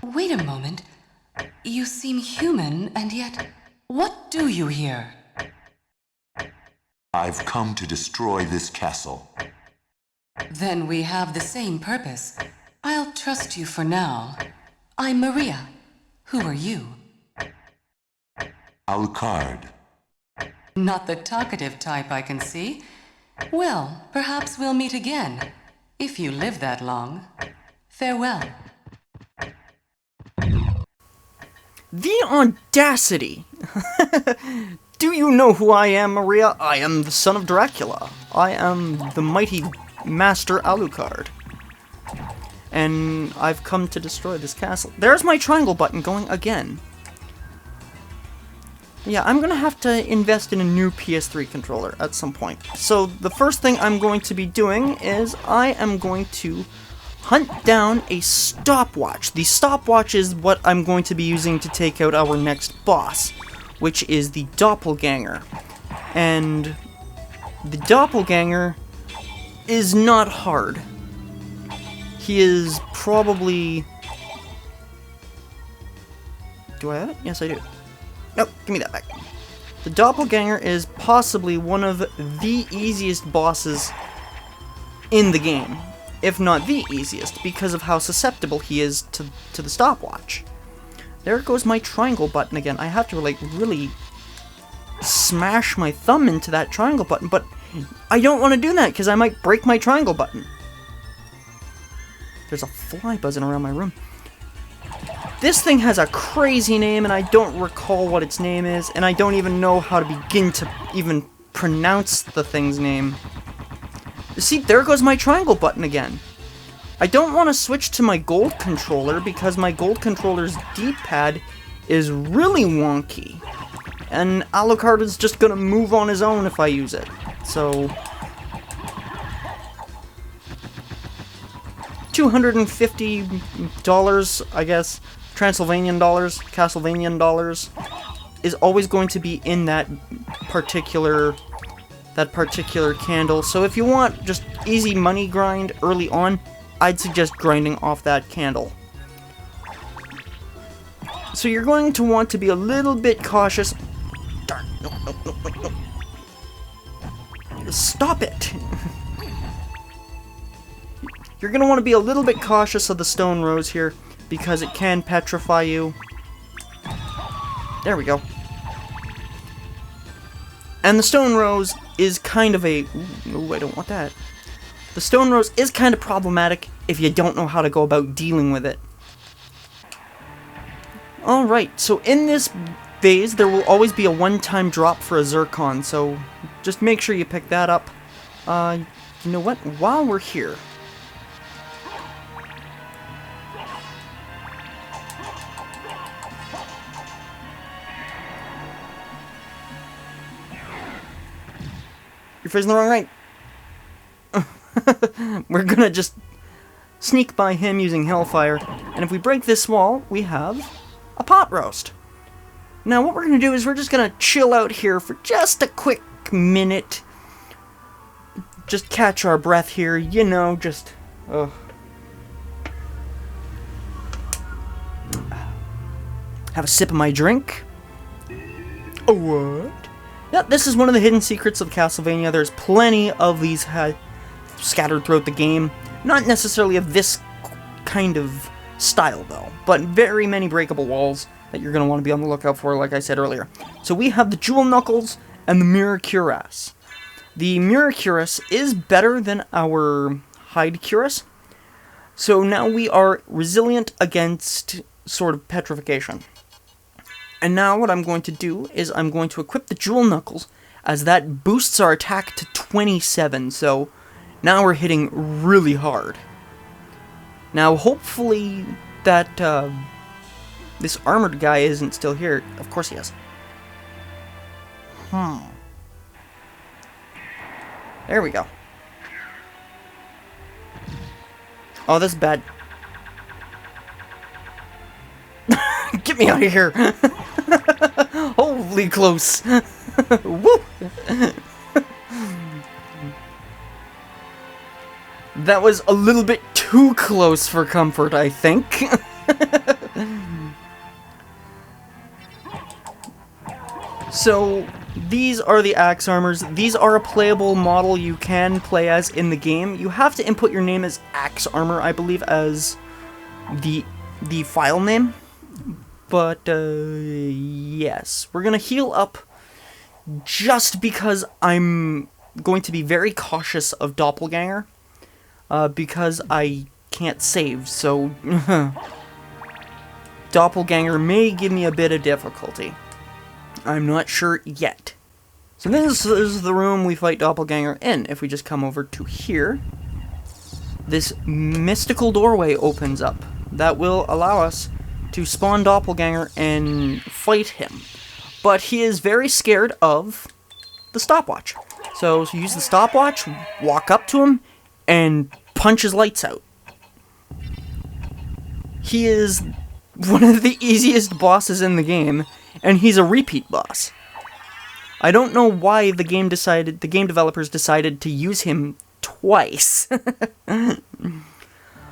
Wait a moment. You seem human, and yet, what do you here? I've come to destroy this castle. Then we have the same purpose. I'll trust you for now. I'm Maria. Who are you? Alucard. Not the talkative type, I can see. Well, perhaps we'll meet again, if you live that long. Farewell. The audacity! Do you know who I am, Maria? I am the son of Dracula. I am the mighty Master Alucard. And I've come to destroy this castle. There's my triangle button going again. Yeah, I'm gonna have to invest in a new PS3 controller at some point. So the first thing I'm going to be doing is I am going to hunt down a stopwatch. The stopwatch is what I'm going to be using to take out our next boss, which is the doppelganger. And the doppelganger is not hard. He is probably... Do I have it? Yes, I do. Nope, give me that back. The doppelganger is possibly one of the easiest bosses in the game, if not the easiest, because of how susceptible he is to the stopwatch. There goes my triangle button again. I have to, like, really smash my thumb into that triangle button, but I don't want to do that because I might break my triangle button. There's a fly buzzing around my room. This thing has a crazy name, and I don't recall what its name is, and I don't even know how to begin to even pronounce the thing's name. See, there goes my triangle button again. I don't want to switch to my gold controller because my gold controller's D-pad is really wonky. And Alucard is just gonna move on his own if I use it. So... $250, I guess, Castlevanian dollars, is always going to be in that particular candle. So if you want just easy money grind early on, I'd suggest grinding off that candle. So you're going to want to be a little bit cautious. Darn, no. Stop it! You're going to want to be a little bit cautious of the stone rose here, because it can petrify you. There we go. And the stone rose is kind of a... Ooh, I don't want that. The stone rose is kind of problematic if you don't know how to go about dealing with it. Alright, so in this phase, there will always be a one-time drop for a zircon, so just make sure you pick that up. You know what? While we're here... You're facing the wrong way. We're gonna just sneak by him using Hellfire, and if we break this wall, we have a pot roast. Now what we're gonna do is we're just gonna chill out here for just a quick minute. Just catch our breath here, you know, just... Have a sip of my drink. What? Yep, this is one of the hidden secrets of Castlevania. There's plenty of these scattered throughout the game. Not necessarily of this kind of style, though, but very many breakable walls that you're going to want to be on the lookout for, like I said earlier. So we have the Jewel Knuckles and the Mirror Cuirass. The Mirror Cuirass is better than our Hide Cuirass, so now we are resilient against sort of petrification. And now what I'm going to do is I'm going to equip the Jewel Knuckles, as that boosts our attack to 27, so now we're hitting really hard. Now hopefully that this armored guy isn't still here. Of course he is. There we go. Oh, that's bad. Get me out of here! Holy close! Woo! That was a little bit too close for comfort, I think. So, these are the axe armors. These are a playable model you can play as in the game. You have to input your name as axe armor, I believe, as the file name. But, yes. We're gonna heal up just because I'm going to be very cautious of Doppelganger. Because I can't save, so... Doppelganger may give me a bit of difficulty. I'm not sure yet. So this is the room we fight Doppelganger in. If we just come over to here, this mystical doorway opens up. That will allow us to spawn Doppelganger and fight him. But he is very scared of the stopwatch. So use the stopwatch, walk up to him, and punch his lights out. He is one of the easiest bosses in the game, and he's a repeat boss. I don't know why the game developers decided to use him twice.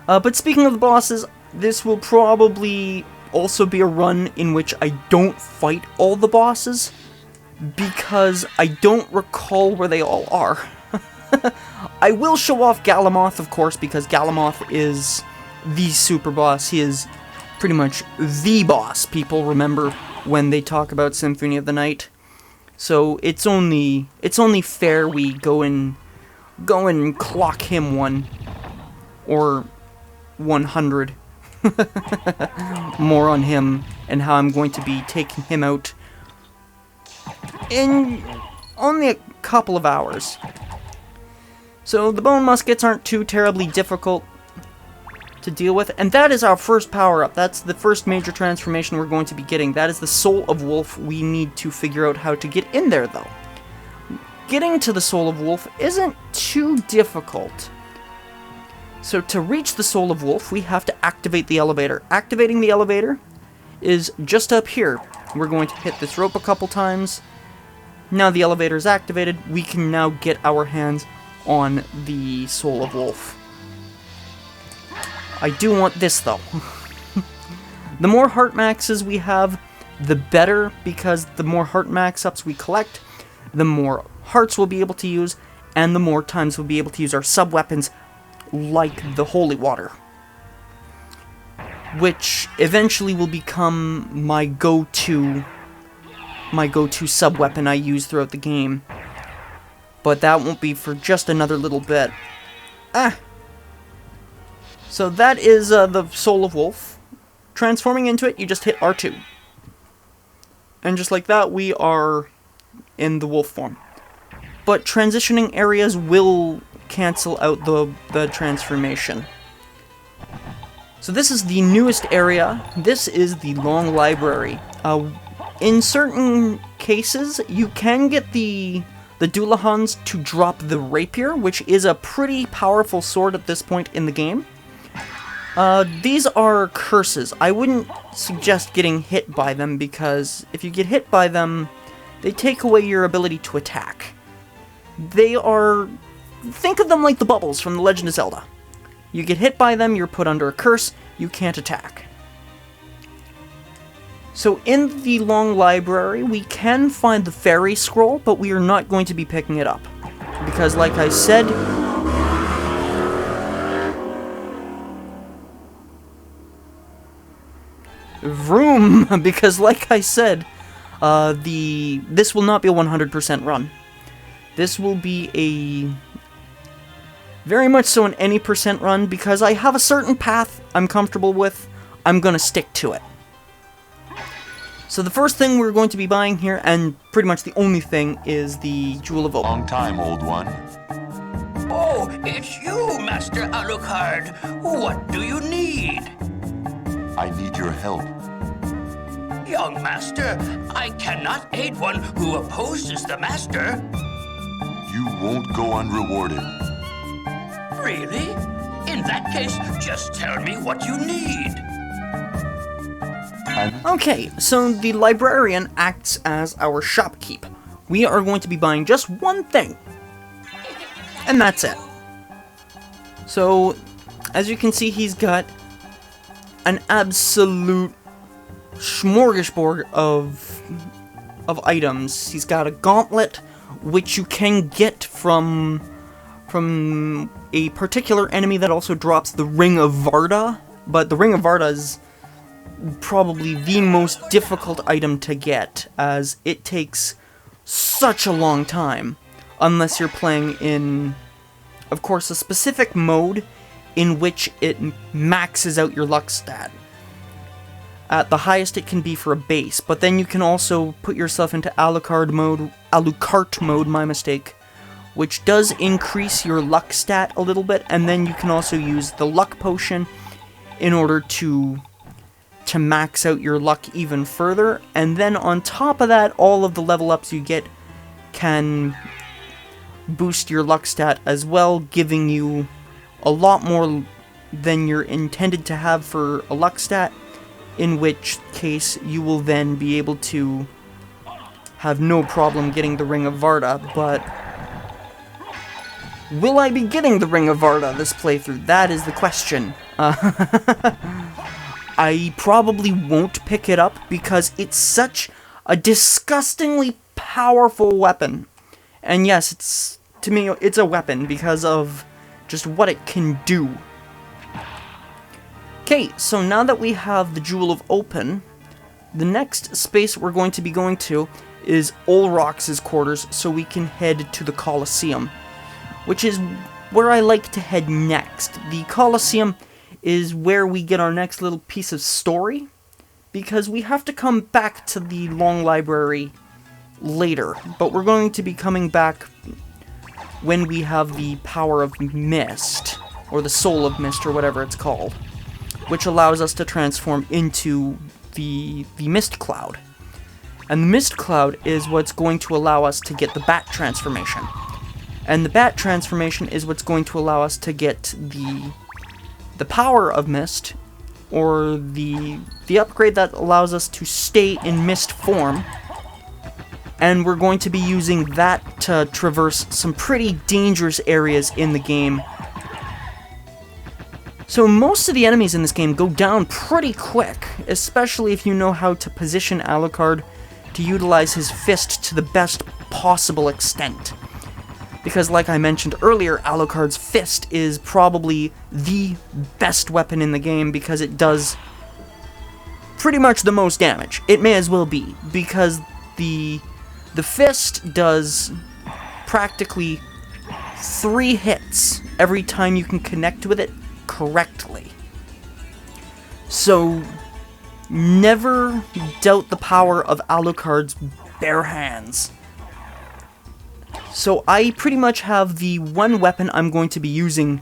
But speaking of the bosses, this will probably also be a run in which I don't fight all the bosses, because I don't recall where they all are. I will show off Galamoth, of course, because Galamoth is the super boss. He is pretty much the boss people remember when they talk about Symphony of the Night. So it's only fair we go and clock him one or 100 more on him and how I'm going to be taking him out in only a couple of hours. So the bone muskets aren't too terribly difficult to deal with, and that is our first power-up. That's the first major transformation we're going to be getting. That is the Soul of Wolf. We need to figure out how to get in there, though. Getting to the Soul of Wolf isn't too difficult. So to reach the Soul of Wolf, we have to activate the elevator. Activating the elevator is just up here. We're going to hit this rope a couple times. Now the elevator is activated, we can now get our hands on the Soul of Wolf. I do want this, though. The more heart maxes we have, the better, because the more heart max-ups we collect, the more hearts we'll be able to use, and the more times we'll be able to use our sub-weapons, like the Holy Water. Which eventually will become my go-to sub-weapon I use throughout the game. But that won't be for just another little bit. So that is the Soul of Wolf. Transforming into it, you just hit R2. And just like that, we are in the wolf form. But transitioning areas will cancel out the transformation. So this is the newest area. This is the Long Library. In certain cases, you can get the Dullahans to drop the rapier, which is a pretty powerful sword at this point in the game. These are curses. I wouldn't suggest getting hit by them, because if you get hit by them, they take away your ability to attack. They are... think of them like the bubbles from The Legend of Zelda. You get hit by them, you're put under a curse, you can't attack. So in the Long Library, we can find the Fairy Scroll, but we are not going to be picking it up. Because like I said... vroom! Because like I said, this will not be a 100% run. This will be a... very much so an any percent run, because I have a certain path I'm comfortable with. I'm gonna stick to it. So the first thing we're going to be buying here, and pretty much the only thing, is the Jewel of Oak. Long time, old one. Oh, it's you, Master Alucard. What do you need? I need your help. Young Master, I cannot aid one who opposes the Master. You won't go unrewarded. Really? In that case, just tell me what you need. Okay, so the librarian acts as our shopkeep. We are going to be buying just one thing. And that's it. So, as you can see, he's got an absolute smorgasbord of items. He's got a gauntlet, which you can get from a particular enemy that also drops the Ring of Varda, but the Ring of Varda is probably the most difficult item to get, as it takes such a long time, unless you're playing in, of course, a specific mode in which it maxes out your luck stat at the highest it can be for a base, but then you can also put yourself into Alucard mode, my mistake, which does increase your luck stat a little bit, and then you can also use the luck potion in order to max out your luck even further, and then on top of that, all of the level ups you get can boost your luck stat as well, giving you a lot more than you're intended to have for a luck stat, in which case you will then be able to have no problem getting the Ring of Varda. But will I be getting the Ring of Varda this playthrough? That is the question. I probably won't pick it up because it's such a disgustingly powerful weapon. And yes, to me, it's a weapon because of just what it can do. Okay, so now that we have the Jewel of Open, the next space we're going to be going to is Olrox's quarters, so we can head to the Coliseum, which is where I like to head next. The Coliseum is where we get our next little piece of story, because we have to come back to the Long Library later, but we're going to be coming back when we have the Power of Mist, or the Soul of Mist, or whatever it's called, which allows us to transform into the Mist Cloud. And the Mist Cloud is what's going to allow us to get the Bat transformation. And the Bat transformation is what's going to allow us to get the Power of Mist, or the upgrade that allows us to stay in Mist form. And we're going to be using that to traverse some pretty dangerous areas in the game. So most of the enemies in this game go down pretty quick, especially if you know how to position Alucard to utilize his fist to the best possible extent. Because like I mentioned earlier, Alucard's fist is probably the best weapon in the game because it does pretty much the most damage. It may as well be, because the fist does practically 3 hits every time you can connect with it correctly. So never doubt the power of Alucard's bare hands. So I pretty much have the one weapon I'm going to be using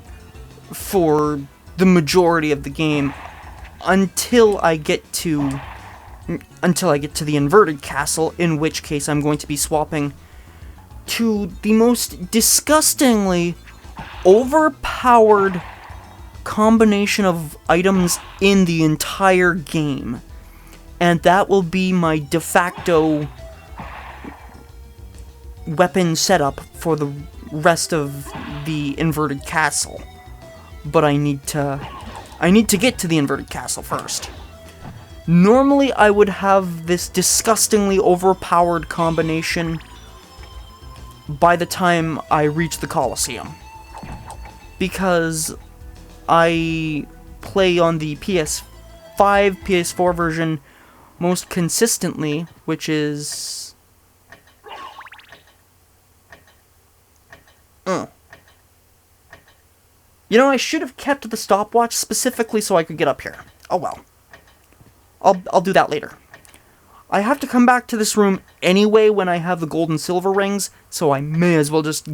for the majority of the game until I get to the inverted castle, in which case I'm going to be swapping to the most disgustingly overpowered combination of items in the entire game. And that will be my de facto weapon setup for the rest of the inverted castle. But I need to get to the inverted castle first. Normally I would have this disgustingly overpowered combination by the time I reach the Coliseum, because I play on the PS5, PS4 version most consistently, which is You know, I should have kept the stopwatch specifically so I could get up here. Oh well. I'll do that later. I have to come back to this room anyway when I have the gold and silver rings, so I may as well just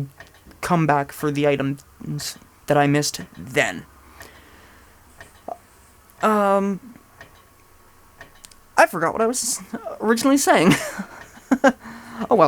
come back for the items that I missed then. I forgot what I was originally saying. Oh well.